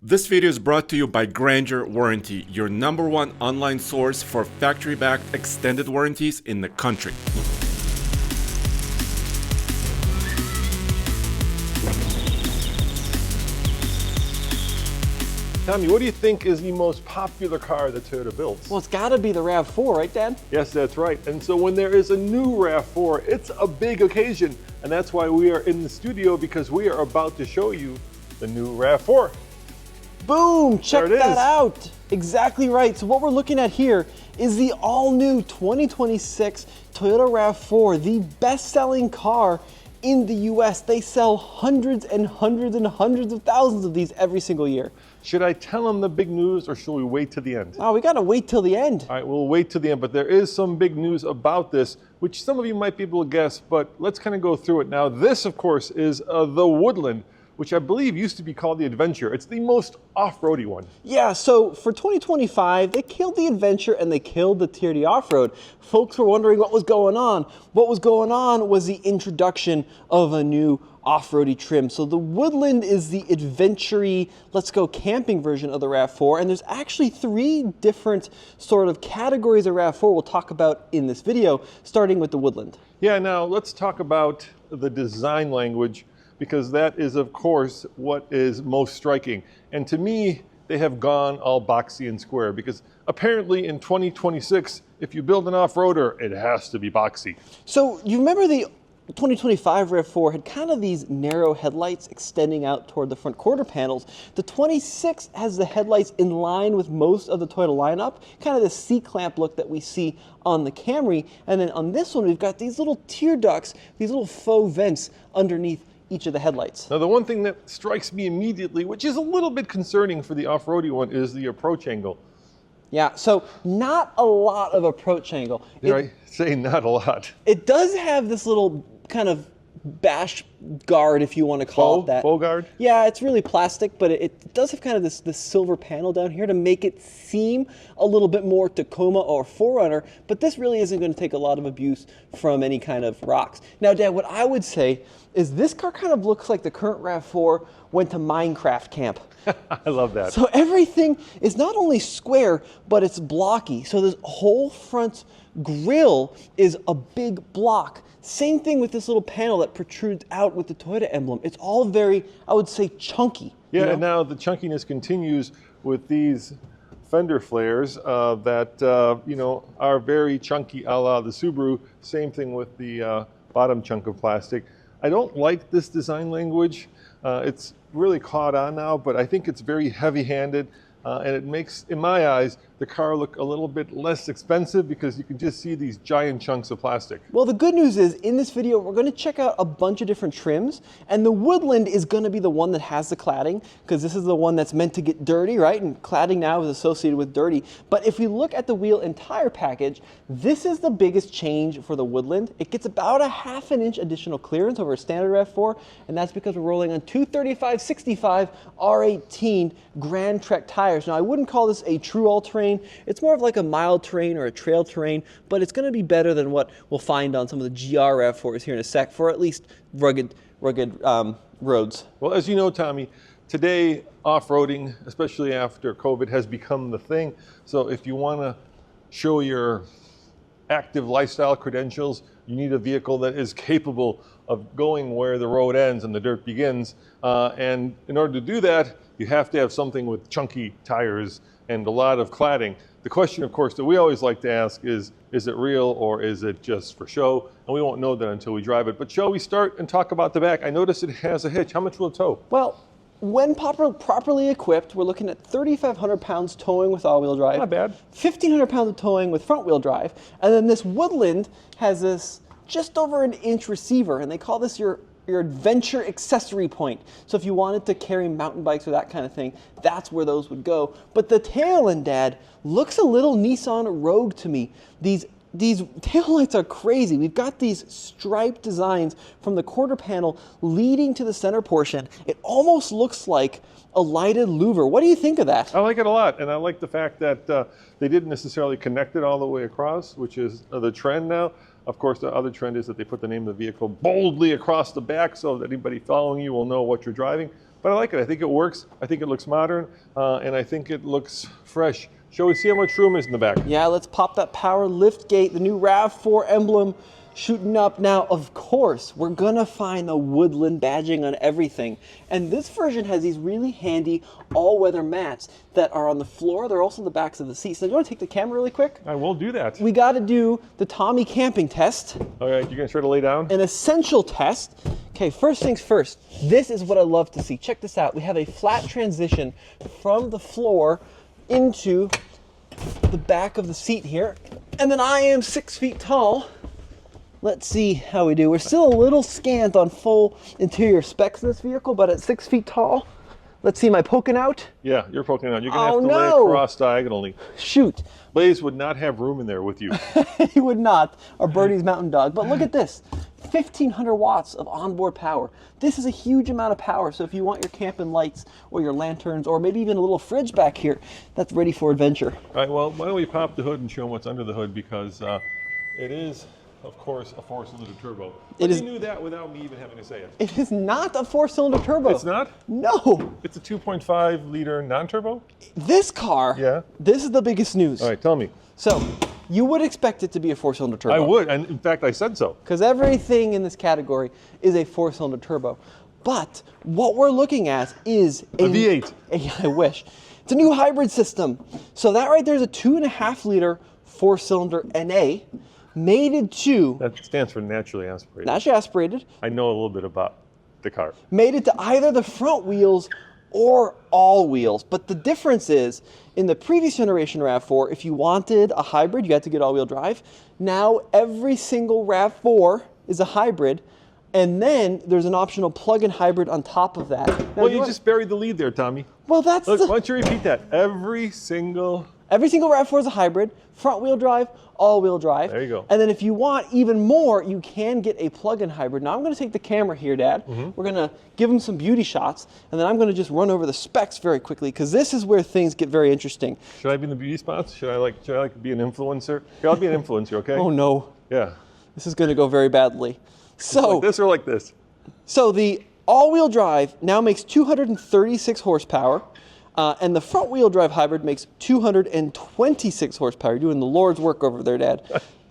This video is brought to you by Grandeur Warranty, your #1 online source for factory-backed extended warranties in the country. Tommy, what do you think is the most popular car that Toyota builds? Well, it's got to be the RAV4, right, Dad? Yes, that's right. And so when there is a new RAV4, it's a big occasion. And that's why we are in the studio, because we are about to show you the new RAV4. Boom! Check that out. Exactly right. So what we're looking at here is the all-new 2026 Toyota RAV4, the best-selling car in the US. They sell hundreds and hundreds and hundreds of thousands of these every single year. Should I tell them the big news, or should we wait to the end? Oh, we gotta wait till the end. All right, we'll wait to the end, but there is some big news about this, which some of you might be able to guess, but let's kind of go through it. Now, this, of course, is the Woodland, which I believe used to be called the Adventure. It's the most off-roady one. Yeah, so for 2025, they killed the Adventure and they killed the TRD Off-Road. Folks were wondering what was going on. What was going on was the introduction of a new off-roady trim. So the Woodland is the adventure-y, let's go camping version of the RAV4, and there's actually 3 different sort of categories of RAV4 we'll talk about in this video, starting with the Woodland. Yeah, now let's talk about the design language, because that is, of course, what is most striking. And to me, they have gone all boxy and square, because apparently in 2026, if you build an off-roader, it has to be boxy. So you remember the 2025 RAV4 had kind of these narrow headlights extending out toward the front quarter panels. The 26 has the headlights in line with most of the Toyota lineup, kind of the C-clamp look that we see on the Camry. And then on this one, we've got these little tear ducts, these little faux vents underneath each of the headlights. Now, the one thing that strikes me immediately, which is a litty bit concerning for the off-roady one, is the approach angle. Yeah, so not a lot of approach angle. Did I say not a lot? It does have this little kind of bash guard, if you want to call it that. Faux guard? Yeah, it's really plastic, but it does have kind of this silver panel down here to make it seem a little bit more Tacoma or 4Runner, but this really isn't going to take a lot of abuse from any kind of rocks. Now, Dad, what I would say is this car kind of looks like the current RAV4 went to Minecraft camp. I love that. So everything is not only square, but it's blocky. So this whole front grille is a big block. Same thing with this little panel that protrudes out with the Toyota emblem. It's all very, I would say, chunky. Yeah, you know? And now the chunkiness continues with these fender flares that are very chunky, a la the Subaru. Same thing with the bottom chunk of plastic. I don't like this design language. It's really caught on now, but I think it's very heavy-handed, and it makes, in my eyes, the car look a little bit less expensive, because you can just see these giant chunks of plastic. Well, the good news is, in this video, we're going to check out a bunch of different trims, and the Woodland is going to be the one that has the cladding, because this is the one that's meant to get dirty, right? And cladding now is associated with dirty. But if we look at the wheel and tire package, this is the biggest change for the Woodland. It gets about a ½ inch additional clearance over a standard RAV4, and that's because we're rolling on 235/65 R18 Grand Trek tires. Now, I wouldn't call this a true all-terrain. It's more of like a mild terrain or a trail terrain, but it's going to be better than what we'll find on some of the GR RAV4s here in a sec, for at least rugged roads. Well, as you know, Tommy, today off-roading, especially after COVID, has become the thing. So if you want to show your active lifestyle credentials, you need a vehicle that is capable of going where the road ends and the dirt begins. And in order to do that, you have to have something with chunky tires and a lot of cladding. The question, of course, that we always like to ask is it real or is it just for show? And we won't know that until we drive it. But shall we start and talk about the back? I noticed it has a hitch. How much will it tow? Well, when properly equipped, we're looking at 3,500 pounds towing with all-wheel drive. Not bad. 1,500 pounds of towing with front-wheel drive. And then this Woodland has this just over an inch receiver, and they call this your adventure accessory point. So if you wanted to carry mountain bikes or that kind of thing, that's where those would go. But the tail end, Dad, looks a little Nissan Rogue to me. These taillights are crazy. We've got these striped designs from the quarter panel leading to the center portion. It almost looks like a lighted louver. What do you think of that? I like it a lot, and I like the fact that they didn't necessarily connect it all the way across, which is the trend now. Of course, the other trend is that they put the name of the vehicle boldly across the back so that anybody following you will know what you're driving. But I like it. I think it works. I think it looks modern, and I think it looks fresh. Shall we see how much room is in the back? Yeah, let's pop that power lift gate, the new RAV4 emblem shooting up. Now, of course, we're gonna find the Woodland badging on everything. And this version has these really handy all-weather mats that are on the floor. They're also on the backs of the seats. Now, do you wanna take the camera really quick? I will do that. We gotta do the Tommy camping test. All right, you're gonna try to lay down? An essential test. Okay, first things first. This is what I love to see. Check this out. We have a flat transition from the floor into the back of the seat here. And then I am 6 feet tall. Let's see how we do. We're still a little scant on full interior specs in this vehicle, but at 6 feet tall, let's see, am I poking out? Yeah, you're poking out. You're gonna have to lay no. across diagonally. Shoot. Blaze would not have room in there with you. He would not, or Birdie's Mountain Dog. But look at this, 1,500 watts of onboard power. This is a huge amount of power, so if you want your camping lights or your lanterns or maybe even a little fridge back here, that's ready for adventure. All right, well, why don't we pop the hood and show them what's under the hood, because it is, of course, a 4-cylinder turbo. But you knew that without me even having to say it. It is not a 4-cylinder turbo. It's not? No. It's a 2.5 liter non-turbo? This car, Yeah. This is the biggest news. All right, tell me. So, you would expect it to be a 4-cylinder turbo. I would, and in fact, I said so. Because everything in this category is a 4-cylinder turbo. But what we're looking at is A V8. I wish. It's a new hybrid system. So that right there is a 2.5 liter 4-cylinder NA mated to, That stands for naturally aspirated. naturally aspirated, I know a little bit about the car. mated to either the front wheels or all wheels. But the difference is, in the previous generation RAV4, if you wanted a hybrid, you had to get all-wheel drive. Now every single RAV4 is a hybrid, and then there's an optional plug-in hybrid on top of that. Now, Well, you just buried the lead there, Tommy. Well, that's Look, why don't you repeat that? Every single RAV4 is a hybrid, front-wheel drive, all-wheel drive. There you go. And then if you want even more, you can get a plug-in hybrid. Now I'm going to take the camera here, Dad. We're going to give him some beauty shots, and then I'm going to just run over the specs very quickly, because this is where things get very interesting. Should I be in the beauty spots? Should I like be an influencer? Here, I'll be an influencer, okay? Oh no, Yeah. this is going to go very badly. So, Like this or like this? so the all-wheel drive now makes 236 horsepower. And the front-wheel drive hybrid makes 226 horsepower. You're doing the Lord's work over there, Dad.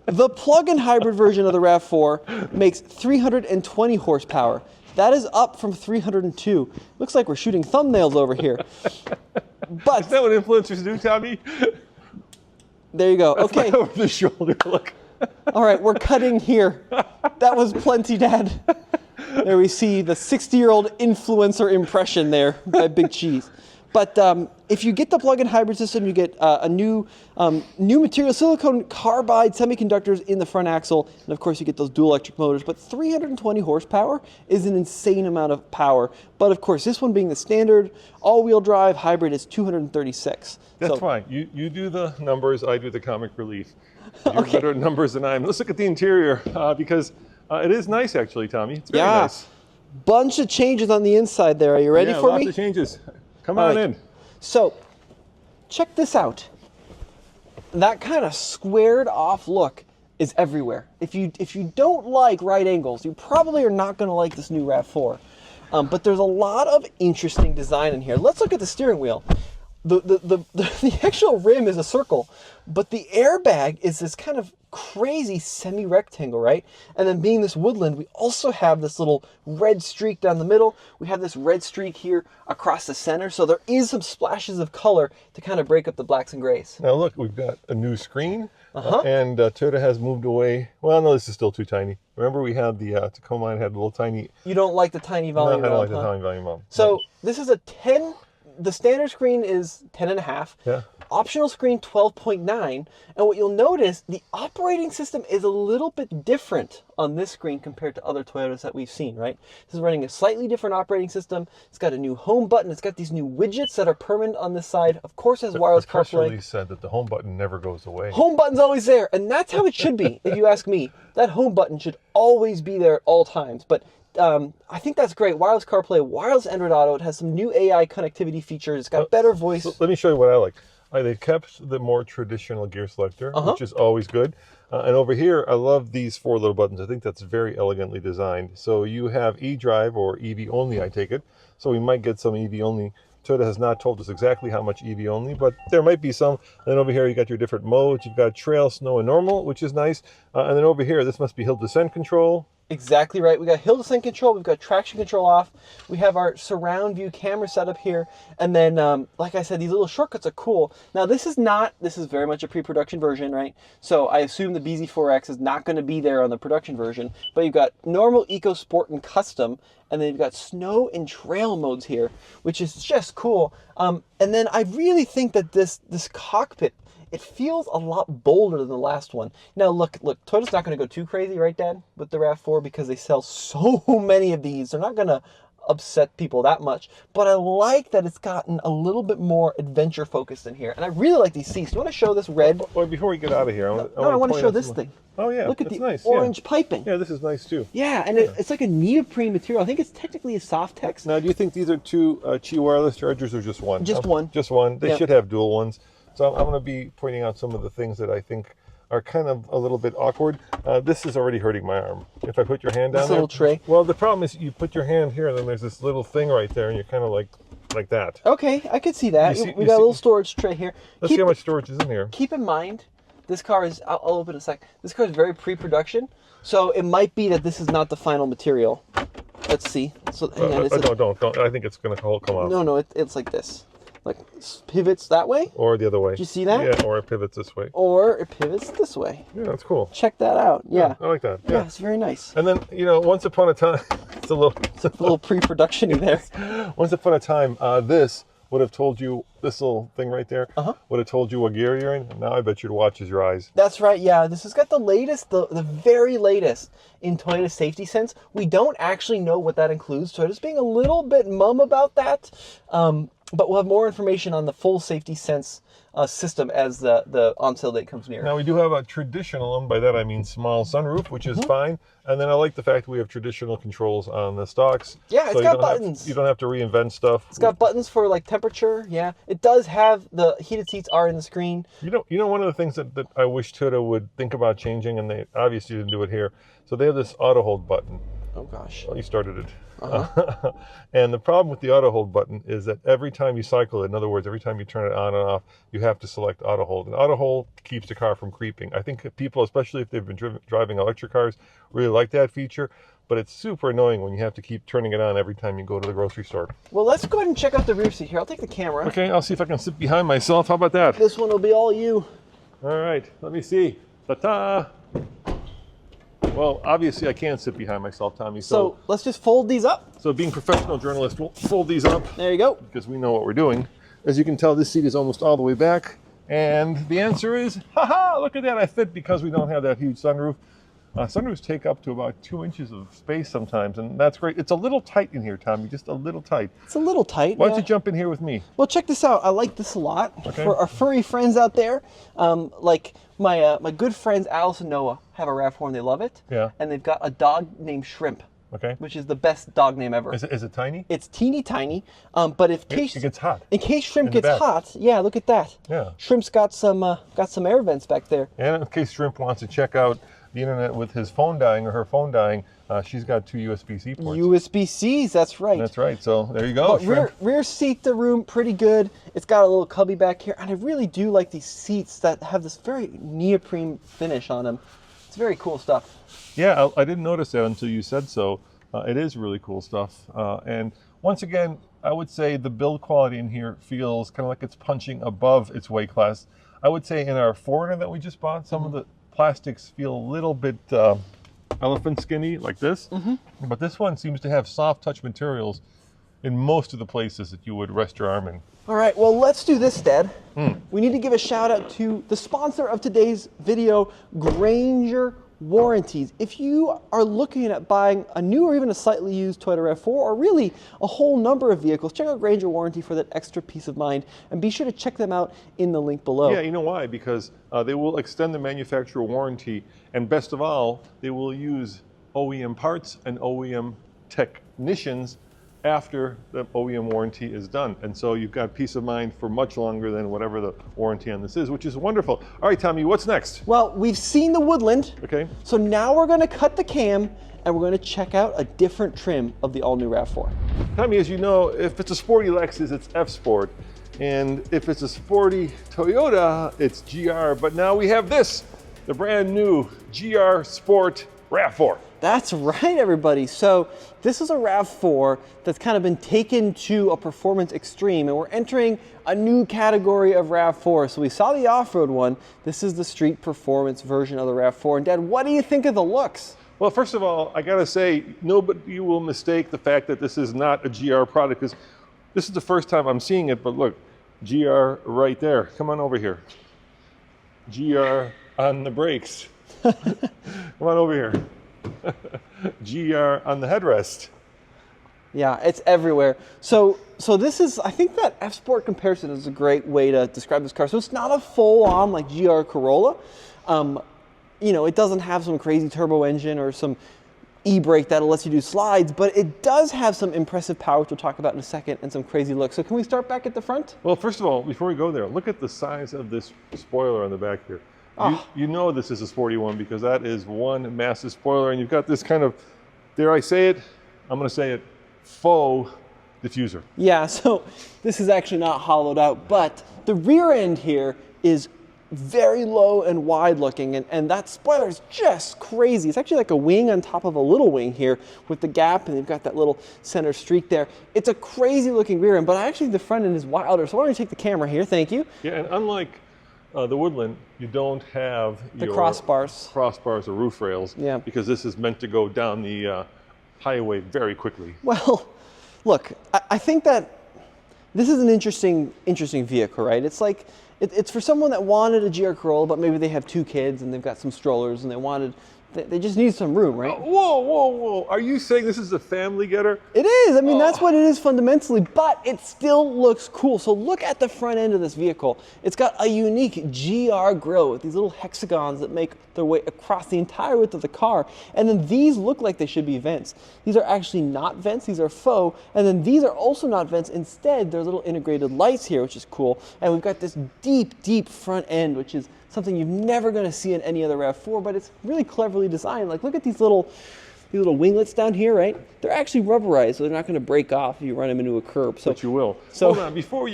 The plug-in hybrid version of the RAV4 makes 320 horsepower. That is up from 302. Looks like we're shooting thumbnails over here. But Is that what influencers do, Tommy? there you go. Okay. Over the shoulder, look. All right, we're cutting here. That was plenty, Dad. There we see the 60-year-old influencer impression there by Big Cheese. But if you get the plug-in hybrid system, you get a new material, silicon carbide semiconductors in the front axle, and of course you get those dual electric motors. But 320 horsepower is an insane amount of power. But of course, this one being the standard all-wheel drive hybrid is 236. That's fine. You do the numbers, I do the comic relief. You're better at numbers than I am. Let's look at the interior, because it is nice, actually, Tommy. It's very nice. Bunch of changes on the inside there. Are you ready for me? Lots of changes. Come on in. So, check this out. That kind of squared off look is everywhere. If you don't like right angles, you probably are not going to like this new RAV4. But there's a lot of interesting design in here. Let's look at the steering wheel. The actual rim is a circle, but the airbag is this kind of crazy semi-rectangle, right? And then being this Woodland, we also have this little red streak down the middle. We have this red streak here across the center. So there is some splashes of color to kind of break up the blacks and grays. Now look, we've got a new screen, and Toyota has moved away. Well, no, this is still too tiny. Remember we had the Tacoma and had a little tiny... You don't like the tiny volume No, I don't like the tiny volume knob. So this is a 10... The standard screen is 10.5. Yeah. Optional screen 12.9. And what you'll notice, the operating system is a little bit different on this screen compared to other Toyotas that we've seen, right? This is running a slightly different operating system. It's got a new home button. It's got these new widgets that are permanent on this side. Of course, it has wireless CarPlay. The press release said that the home button never goes away. Home button's always there, and that's how it should be, if you ask me. That home button should always be there at all times. But I think that's great. Wireless CarPlay, wireless Android Auto. It has some new AI connectivity features. It's got better voice. So let me show you what I like. They kept the more traditional gear selector, which is always good. And over here, I love these 4 little buttons. I think that's very elegantly designed. So you have eDrive or EV only, I take it. So we might get some EV only. Toyota has not told us exactly how much EV only, but there might be some. And then over here, you got your different modes. You've got trail, snow, and normal, which is nice. And then over here, this must be hill descent control. Exactly right. We got hill descent control. We've got traction control off. We have our surround view camera setup here. And then, like I said, these little shortcuts are cool. Now, this is very much a pre-production version, right? So I assume the BZ4X is not going to be there on the production version. But you've got normal, eco, sport, and custom. And then you've got snow and trail modes here, which is just cool. And then I really think that this cockpit, it feels a lot bolder than the last one. Now, look, Toyota's not going to go too crazy, right, Dad, with the RAV4 because they sell so many of these. They're not going to upset people that much. But I like that it's gotten a little bit more adventure focused in here. And I really like these seats. You want to show this red? Well, before we get out of here, I want to show this thing. Oh, yeah. Look at the nice. orange piping. Yeah, this is nice, too. Yeah, and it's like a neoprene material. I think it's technically a Softex. Now, do you think these are 2 Qi wireless chargers or just one? Just one. Just one. They should have dual ones. So I'm going to be pointing out some of the things that I think are kind of a little bit awkward. This is already hurting my arm. If I put your hand down this there. little tray. Well, the problem is you put your hand here, and then there's this little thing right there, and you're kind of like that. Okay, I could see that. We got a little storage tray here. Let's see how much storage is in here. Keep in mind, this car is, I'll open in a sec. This car is very pre-production, so it might be that this is not the final material. Let's see. So hang on. Don't. I think it's going to come out. No, it's like this. Like pivots that way. Or the other way. Did you see that? Yeah, or it pivots this way. Or it pivots this way. Yeah, that's cool. Check that out. Yeah. I like that. Yeah, it's very nice. And then, once upon a time, it's a little pre-production-y there. Once upon a time, this would have told you, this little thing right there, would have told you what gear you're in. And now I bet you'd watches your eyes. That's right, yeah. This has got the latest, the very latest in Toyota Safety Sense. We don't actually know what that includes. Toyota's being a little bit mum about that. But we'll have more information on the full Safety Sense system as the on-sale date comes near. Now we do have a traditional, and by that I mean small sunroof, which is fine. And then I like the fact we have traditional controls on the stocks. Yeah, it's got buttons. You don't have to reinvent stuff. It's got buttons for like temperature. Yeah, it does have the heated seats are in the screen. You know, one of the things that I wish Toyota would think about changing, and they obviously didn't do it here. So they have this auto hold button. Oh gosh. Well, you started it. And the problem with the auto hold button is that every time you cycle it, in other words, every time you turn it on and off, you have to select auto hold. And auto hold keeps the car from creeping. I think people, especially if they've been driving electric cars, really like that feature. But it's super annoying when you have to keep turning it on every time you go to the grocery store. Well, let's go ahead and check out the rear seat here. I'll take the camera. Okay, I'll see if I can sit behind myself. How about that? This one will be all you. All right, let me see. Ta-ta! Well, obviously I can't sit behind myself, Tommy. So let's just fold these up. So being professional journalists, we'll fold these up. There you go. Because we know what we're doing. As you can tell, this seat is almost all the way back. And the answer is, haha, look at that, I fit because we don't have that huge sunroof. Sunroofs take up to about 2 inches of space sometimes, and that's great. It's a little tight in here, Tommy, just a little tight. It's a little tight. Why don't you jump in here with me? Well, check this out. I like this a lot. Okay. For our furry friends out there, like my good friends Alice and Noah have a RAV4 and they love it. Yeah. And they've got a dog named Shrimp. Okay. Which is the best dog name ever. Is it tiny? It's teeny tiny, but if it gets hot. In case Shrimp gets hot, yeah, look at that. Yeah. Shrimp's got some air vents back there. And in case Shrimp wants to check out the internet with his phone dying or her phone dying, she's got 2 USB-C ports. USB-Cs, that's right. That's right. So there you go. Rear seat, the room, pretty good. It's got a little cubby back here, and I really do like these seats that have this very neoprene finish on them. It's very cool stuff. Yeah, I didn't notice that until you said so. It is really cool stuff. And once again, I would say the build quality in here feels kind of like it's punching above its weight class. I would say in our Foreigner that we just bought, some of the plastics feel a little bit elephant skinny like this. But this one seems to have soft touch materials in most of the places that you would rest your arm in. All right, well, let's do this, Dad. We need to give a shout out to the sponsor of today's video, Grainger Warranties. If you are looking at buying a new or even a slightly used Toyota RAV4 or really a whole number of vehicles, check out Grainger Warranty for that extra peace of mind, and be sure to check them out in the link below. Yeah, you know why? Because they will extend the manufacturer warranty, and best of all, they will use OEM parts and OEM technicians after the OEM warranty is done. And so you've got peace of mind for much longer than whatever the warranty on this is, which is wonderful. All right, Tommy, what's next? Well, we've seen the Woodland. Okay. So now we're going to cut the cam and we're going to check out a different trim of the all-new RAV4. Tommy, as you know, if it's a sporty Lexus, it's F Sport. And if it's a sporty Toyota, it's GR. But now we have this, the brand new GR Sport RAV4. That's right, everybody. So this is a RAV4 that's kind of been taken to a performance extreme, and we're entering a new category of RAV4. So we saw the off-road one. This is the street performance version of the RAV4. And Dad, what do you think of the looks? Well, first of all, I gotta say, nobody will mistake the fact that this is not a GR product, because this is the first time I'm seeing it, but look, GR right there. Come on over here. GR on the brakes. Come on over here. GR on the headrest. Yeah, it's everywhere. So this is, I think that F Sport comparison is a great way to describe this car. So it's not a full-on like GR Corolla. You know, it doesn't have some crazy turbo engine or some e-brake that lets you do slides, but it does have some impressive power, which we'll talk about in a second, and some crazy looks. So can we start back at the front? Well, first of all, before we go there, look at the size of this spoiler on the back here. You know this is a sporty one because that is one massive spoiler, and you've got this kind of, dare I say it, I'm going to say it, faux diffuser. Yeah, so this is actually not hollowed out, but the rear end here is very low and wide looking, and that spoiler is just crazy. It's actually like a wing on top of a little wing here with the gap, and you've got that little center streak there. It's a crazy looking rear end, but actually the front end is wilder. So why don't you take the camera here, thank you. Yeah, and unlike the Woodland, you don't have the crossbars or roof rails, yeah, because this is meant to go down the highway very quickly. Well, look, I think that this is an interesting vehicle, right? It's like, it's for someone that wanted a GR Corolla, but maybe they have 2 kids and they've got some strollers and they just need some room, right? Whoa, whoa, whoa. Are you saying this is a family getter? It is. I mean, that's what it is fundamentally, but it still looks cool. So look at the front end of this vehicle. It's got a unique GR grille with these little hexagons that make their way across the entire width of the car. And then these look like they should be vents. These are actually not vents. These are faux. And then these are also not vents. Instead, they're little integrated lights here, which is cool. And we've got this deep, deep front end, which is something you're never going to see in any other RAV4, but it's really cleverly designed. Like, look at these little winglets down here, right? They're actually rubberized, so they're not going to break off if you run them into a curb. So, but you will. So hold on, before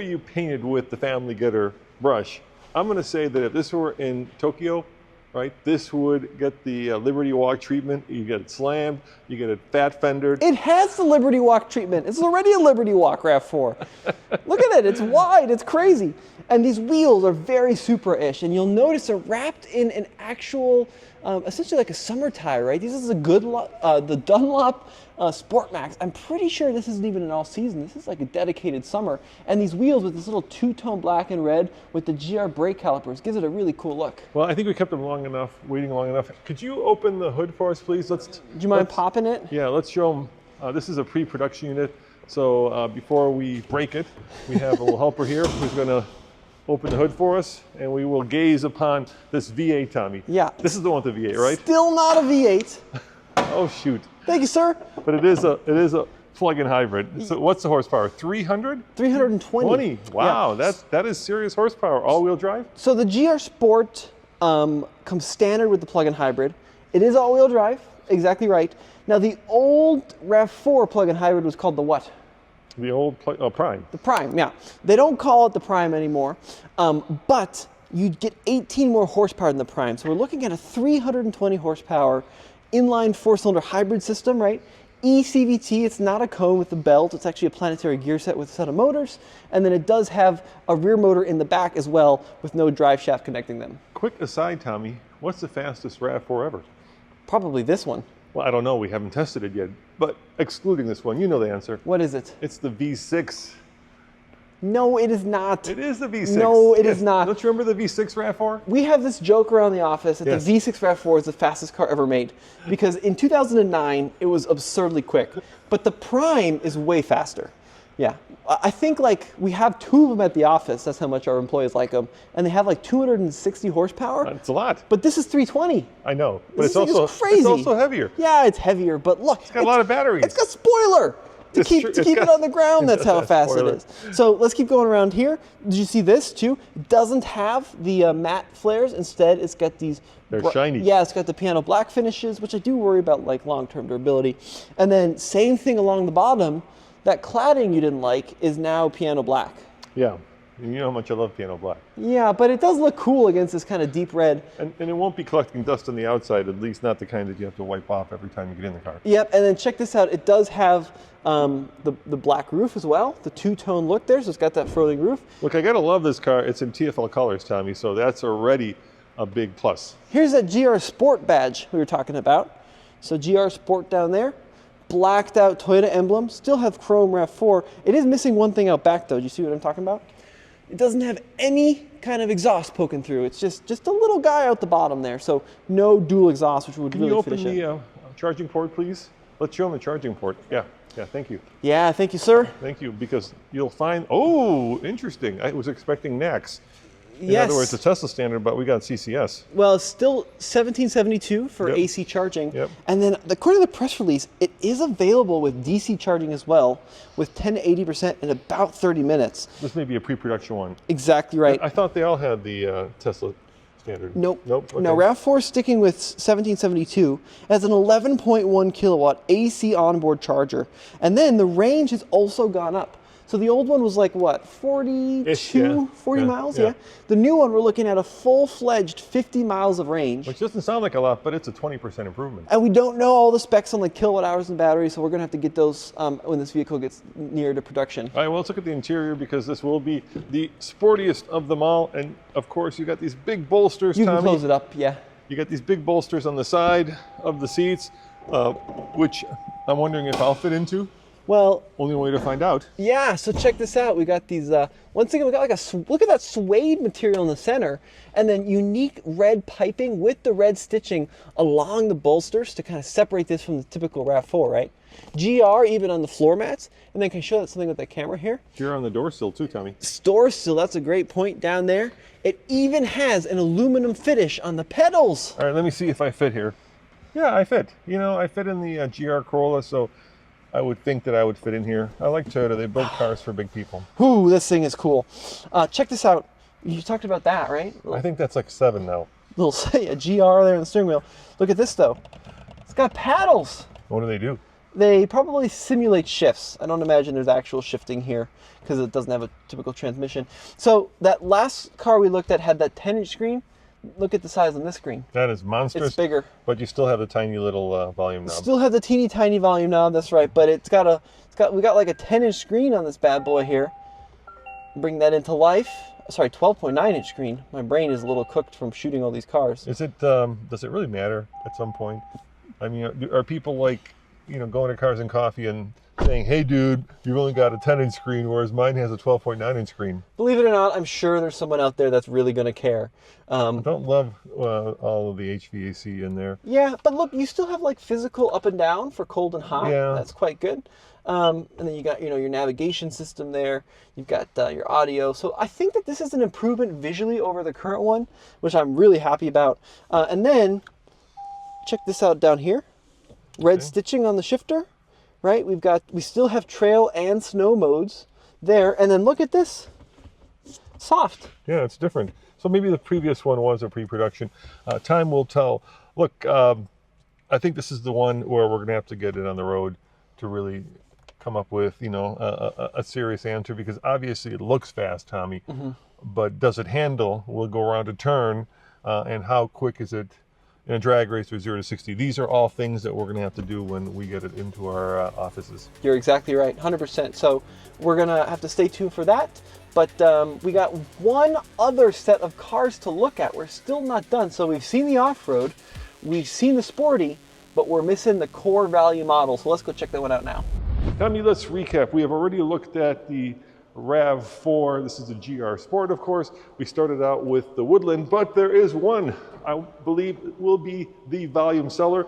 you painted with the family getter brush, I'm going to say that if this were in Tokyo, right, this would get the Liberty Walk treatment. You get it slammed, you get it fat fendered. It has the Liberty Walk treatment. It's already a Liberty Walk RAV4. Look at it, it's wide, it's crazy. And these wheels are very Supra-ish, and you'll notice they're wrapped in an actual, essentially like a summer tire, right? This is the Dunlop Sport Max. I'm pretty sure this isn't even an all season. This is like a dedicated summer. And these wheels with this little two-tone black and red with the GR brake calipers gives it a really cool look. Well, I think we kept them waiting long enough. Could you open the hood for us, please? Do you mind popping it? Yeah, let's show them. This is a pre-production unit. So before we break it, we have a little helper here who's going to open the hood for us, and we will gaze upon this V8, Tommy. Yeah. This is the one with the V8, right? Still not a V8. Oh, shoot. Thank you, sir. But it is a plug-in hybrid. So what's the horsepower? 300? 320. Wow, yeah. that is serious horsepower. All-wheel drive? So the GR Sport comes standard with the plug-in hybrid. It is all-wheel drive, exactly right. Now the old RAV4 plug-in hybrid was called the what? The old Prime. The Prime, yeah. They don't call it the Prime anymore, but you get 18 more horsepower than the Prime. So we're looking at a 320 horsepower inline 4-cylinder hybrid system, right? eCVT, it's not a cone with the belt. It's actually a planetary gear set with a set of motors. And then it does have a rear motor in the back as well with no drive shaft connecting them. Quick aside, Tommy, what's the fastest RAV4 ever? Probably this one. Well, I don't know. We haven't tested it yet. But excluding this one, you know the answer. What is it? It's the V6. No, it is not. It is the V6. No, it is not. Don't you remember the V6 RAV4? We have this joke around the office that yes. the V6 RAV4 is the fastest car ever made. Because in 2009, it was absurdly quick. But the Prime is way faster. Yeah. I think like we have 2 of them at the office. That's how much our employees like them. And they have like 260 horsepower. That's a lot. But this is 320. I know. But This it's also crazy. It's also heavier. Yeah, it's heavier. But look. It's got a lot of batteries. It's got spoiler. to keep it on the ground. That's how fast it is. So let's keep going around here. Did you see this too? It doesn't have the matte flares. Instead, it's got these. They're shiny. Yeah, it's got the piano black finishes, which I do worry about, like long-term durability. And then same thing along the bottom. That cladding you didn't like is now piano black. Yeah. You know how much I love piano black. Yeah, but it does look cool against this kind of deep red. And it won't be collecting dust on the outside, at least not the kind that you have to wipe off every time you get in the car. Yep, and then check this out. It does have the black roof as well, the two-tone look there, so it's got that floating roof. Look, I gotta love this car. It's in TFL colors, Tommy, so that's already a big plus. Here's that GR Sport badge we were talking about. So GR Sport down there. Blacked out Toyota emblem, still have chrome RAV4. It is missing one thing out back though. Do you see what I'm talking about? It doesn't have any kind of exhaust poking through. It's just a little guy out the bottom there. So no dual exhaust, which would really finish it. Can you open the charging port, please? Let's show them the charging port. Yeah, thank you. Yeah, thank you, sir. Thank you, because you'll find, oh, interesting. I was expecting NACS. In Yes. other words, the Tesla standard, but we got CCS. Well, it's still 1772 for Yep. AC charging. Yep. And then according to the press release, it is available with DC charging as well, with 10 to 80% in about 30 minutes. This may be a pre-production one. Exactly right. I thought they all had the Tesla standard. Nope. Okay. No, RAV4 is sticking with 1772 as an 11.1 kilowatt AC onboard charger. And then the range has also gone up. So the old one was like, what, 42, 40 miles? Yeah. The new one, we're looking at a full-fledged 50 miles of range. Which doesn't sound like a lot, but it's a 20% improvement. And we don't know all the specs on like kilowatt hours and batteries, so we're going to have to get those when this vehicle gets near to production. All right, well, let's look at the interior, because this will be the sportiest of them all. And of course, you got these big bolsters, You Tommy. can close it up, yeah. You got these big bolsters on the side of the seats, which I'm wondering if I'll fit into. Well, Only way to find out. yeah, so check this out. We got these, once again, we got like look at that suede material in the center, and then unique red piping with the red stitching along the bolsters to kind of separate this from the typical RAV4, right? GR even on the floor mats, and then can I show that something with that camera here? You're on the door sill too, Tommy. Store sill, that's a great point down there. It even has an aluminum finish on the pedals. All right, let me see if I fit here. Yeah, I fit. You know, I fit in the GR Corolla, so I would think that I would fit in here. I like Toyota. They build cars for big people. Ooh, this thing is cool. Check this out. You talked about that, right? I think that's like 7 now. Little say a GR there on the steering wheel. Look at this though. It's got paddles. What do they do? They probably simulate shifts. I don't imagine there's actual shifting here because it doesn't have a typical transmission. So that last car we looked at had that 10-inch screen. Look at the size on this screen. That is monstrous. It's bigger. But you still have the tiny little volume knob. Still have the teeny tiny volume knob. That's right. But we got like a 10-inch screen on this bad boy here. Bring that into life. Sorry, 12.9-inch screen. My brain is a little cooked from shooting all these cars. Is it? Does it really matter at some point? I mean, are people like, going to Cars and Coffee and saying, "Hey, dude, you've only got a 10-inch screen, whereas mine has a 12.9-inch screen"? Believe it or not, I'm sure there's someone out there that's really going to care. I don't love all of the HVAC in there. Yeah, but look, you still have like physical up and down for cold and hot. Yeah. That's quite good. And then you got, your navigation system there. You've got your audio. So I think that this is an improvement visually over the current one, which I'm really happy about. And then check this out down here. Red stitching on the shifter, right? We still have trail and snow modes there. And then look at this. Soft. Yeah, it's different. So maybe the previous one was a pre-production. Time will tell. Look, I think this is the one where we're going to have to get it on the road to really come up with, a serious answer, because obviously it looks fast, Tommy, but does it handle? Will it go around a turn? And how quick is it in a drag race from 0 to 60? These are all things that we're going to have to do when we get it into our offices. You're exactly right, 100%. So we're going to have to stay tuned for that. But we got one other set of cars to look at. We're still not done. So we've seen the off-road, we've seen the sporty, but we're missing the core value model. So let's go check that one out now. Tommy, let's recap. We have already looked at the RAV4. This is the GR Sport, of course. We started out with the Woodland, but there is one I believe will be the volume seller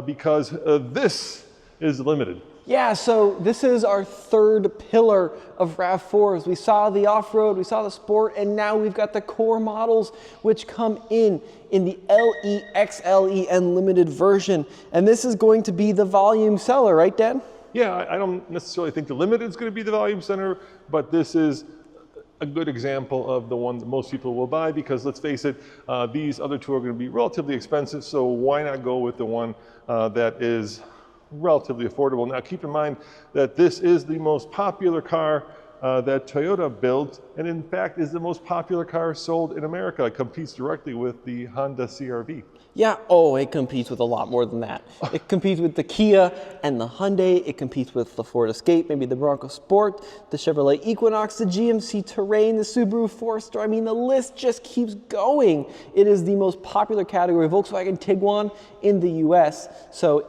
because this is limited. Yeah, so this is our third pillar of RAV4s. We saw the off-road, we saw the sport, and now we've got the core models which come in the LE, XLE, and limited version. And this is going to be the volume seller, right, Dad? Yeah, I don't necessarily think the Limited is going to be the volume center, but this is a good example of the one that most people will buy, because let's face it, these other two are going to be relatively expensive, so why not go with the one that is relatively affordable. Now keep in mind that this is the most popular car that Toyota built, and in fact is the most popular car sold in America. It competes directly with the Honda CR-V. Yeah, oh, it competes with a lot more than that. It competes with the Kia and the Hyundai. It competes with the Ford Escape, maybe the Bronco Sport, the Chevrolet Equinox, the GMC Terrain, the Subaru Forester. I mean, the list just keeps going. It is the most popular category, Volkswagen Tiguan, in the US. So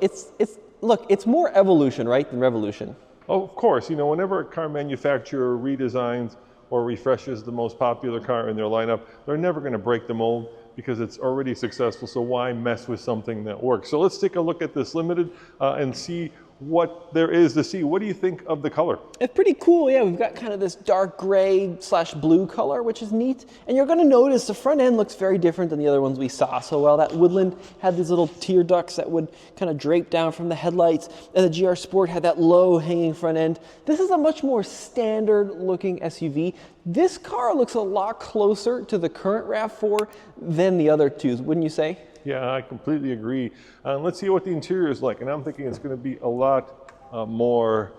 look, it's more evolution, right, than revolution. Oh, of course, you know, whenever a car manufacturer redesigns or refreshes the most popular car in their lineup, they're never going to break the mold, because it's already successful, so why mess with something that works? So let's take a look at this Limited and see what there is to see. What do you think of the color? It's pretty cool, yeah. We've got kind of this dark gray / blue color, which is neat. And you're gonna notice the front end looks very different than the other ones we saw. So while that Woodland had these little tear ducts that would kind of drape down from the headlights, and the GR Sport had that low hanging front end, this is a much more standard looking SUV. This car looks a lot closer to the current RAV4 than the other two, wouldn't you say? Yeah, I completely agree. Let's see what the interior is like. And I'm thinking it's going to be a lot more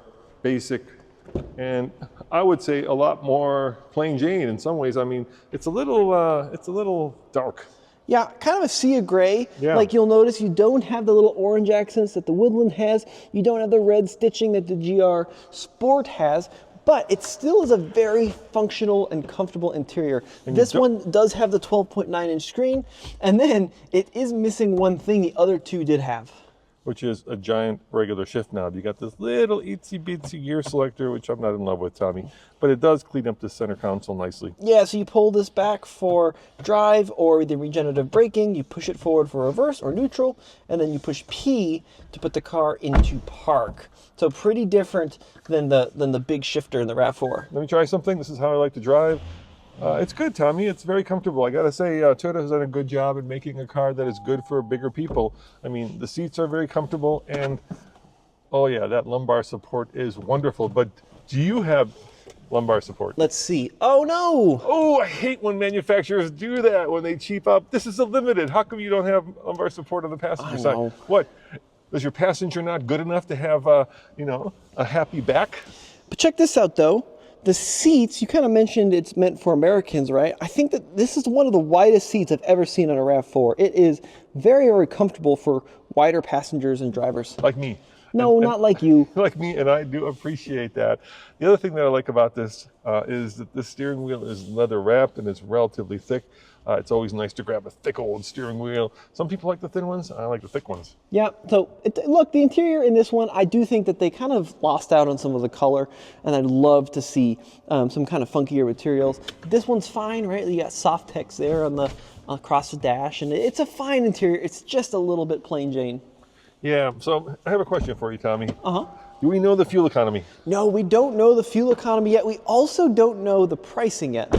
basic, and I would say a lot more plain Jane in some ways. I mean, it's a little dark. Yeah, kind of a sea of gray. Yeah. Like you'll notice you don't have the little orange accents that the Woodland has. You don't have the red stitching that the GR Sport has. But it still is a very functional and comfortable interior. And this one does have the 12.9-inch screen, and then it is missing one thing the other two did have, which is a giant regular shift knob. You got this little itsy bitsy gear selector, which I'm not in love with, Tommy, but it does clean up the center console nicely. Yeah, so you pull this back for drive or the regenerative braking, you push it forward for reverse or neutral, and then you push P to put the car into park. So pretty different than the big shifter in the RAV4. Let me try something. This is how I like to drive. It's good, Tommy. It's very comfortable. I gotta say, Toyota has done a good job in making a car that is good for bigger people. I mean, the seats are very comfortable, and oh yeah, that lumbar support is wonderful. But do you have lumbar support? Let's see. Oh no! Oh, I hate when manufacturers do that, when they cheap up. This is a Limited. How come you don't have lumbar support on the passenger side? Know. What? Is your passenger not good enough to have, you know, a happy back? But check this out, though. The seats, you kind of mentioned it's meant for Americans, right? I think that this is one of the widest seats I've ever seen on a RAV4. It is very, very comfortable for wider passengers and drivers. Like me. No, not like you. Like me, and I do appreciate that. The other thing that I like about this is that the steering wheel is leather wrapped and it's relatively thick. It's always nice to grab a thick old steering wheel. Some people like the thin ones. I like the thick ones. Yeah, so look, the interior in this one, I do think that they kind of lost out on some of the color, and I'd love to see some kind of funkier materials. This one's fine, right? You got soft text there on across the dash, and it's a fine interior. It's just a little bit plain Jane. Yeah, so I have a question for you, Tommy. Uh-huh. Do we know the fuel economy? No, we don't know the fuel economy yet. We also don't know the pricing yet.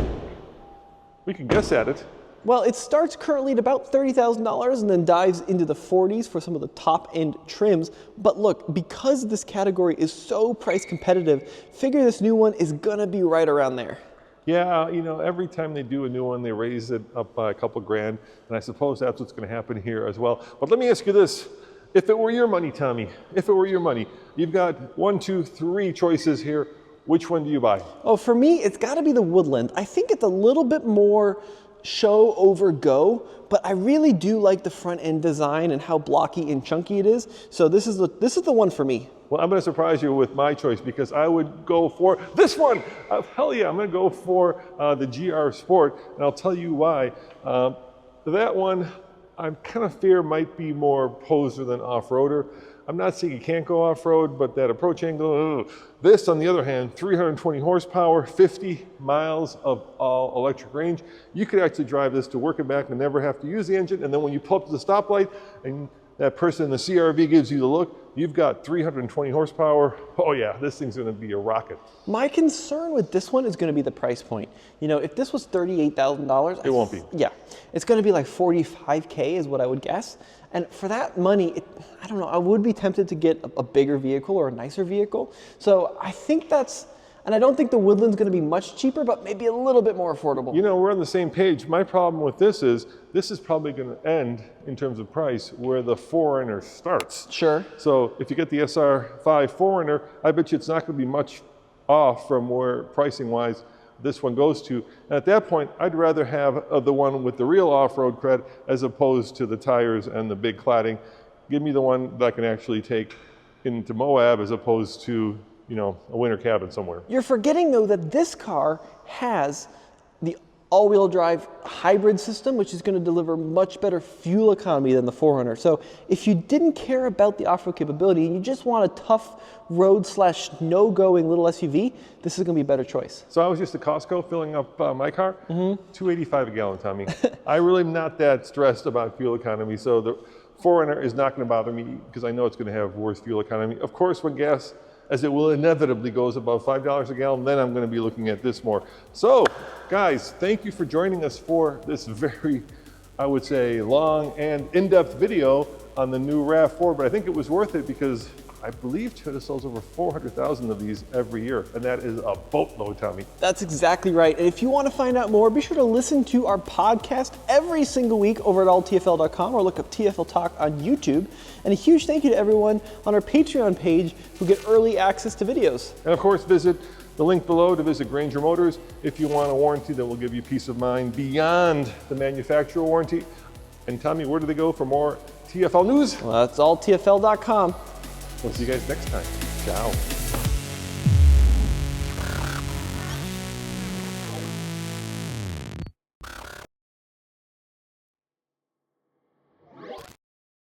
We can guess at it. Well, it starts currently at about $30,000 and then dives into the 40s for some of the top-end trims. But look, because this category is so price competitive, figure this new one is gonna be right around there. Yeah, you know, every time they do a new one, they raise it up by a couple grand, and I suppose that's what's going to happen here as well. But let me ask you this. If it were your money, Tommy, if it were your money, you've got 1, 2, 3 choices here. Which one do you buy? Oh, for me, it's got to be the Woodland. I think it's a little bit more show over go, but I really do like the front end design and how blocky and chunky it is. So this is the one for me. Well, I'm going to surprise you with my choice, because I would go for this one. Hell yeah, I'm going to go for the GR Sport, and I'll tell you why. That one, I kind of fear might be more poser than off-roader. I'm not saying you can't go off-road, but that approach angle, ugh. This, on the other hand, 320 horsepower, 50 miles of all electric range. You could actually drive this to work and back and never have to use the engine. And then when you pull up to the stoplight and that person in the CRV gives you the look, you've got 320 horsepower. Oh yeah, this thing's gonna be a rocket. My concern with this one is gonna be the price point. You know, if this was $38,000. It won't be. Yeah, it's gonna be like 45K is what I would guess. And for that money, I don't know, I would be tempted to get a bigger vehicle or a nicer vehicle. So I think that's, and I don't think the Woodland's gonna be much cheaper, but maybe a little bit more affordable. You know, we're on the same page. My problem with this is probably gonna end in terms of price where the 4Runner starts. Sure. So if you get the SR5 4Runner, I bet you it's not gonna be much off from where pricing wise this one goes to. And at that point, I'd rather have the one with the real off-road cred as opposed to the tires and the big cladding. Give me the one that I can actually take into Moab as opposed to, you know, a winter cabin somewhere. You're forgetting though that this car has the all-wheel drive hybrid system, which is going to deliver much better fuel economy than the 4Runner. So if you didn't care about the off-road capability and you just want a tough road / no-going little SUV, this is going to be a better choice. So I was just at Costco filling up my car, $2.85 a gallon, Tommy. I really am not that stressed about fuel economy, so the 4Runner is not going to bother me because I know it's going to have worse fuel economy. Of course, when gas, as it will inevitably, goes above $5 a gallon, then I'm going to be looking at this more. So, guys, thank you for joining us for this very, I would say, long and in-depth video on the new RAV4, but I think it was worth it because I believe Toyota sells over 400,000 of these every year, and that is a boatload, Tommy. That's exactly right. And if you want to find out more, be sure to listen to our podcast every single week over at alltfl.com or look up TFL Talk on YouTube. And a huge thank you to everyone on our Patreon page who get early access to videos. And of course, visit the link below to visit Granger Motors if you want a warranty that will give you peace of mind beyond the manufacturer warranty. And Tommy, where do they go for more TFL news? Well, that's alltfl.com. We'll see you guys next time. Ciao.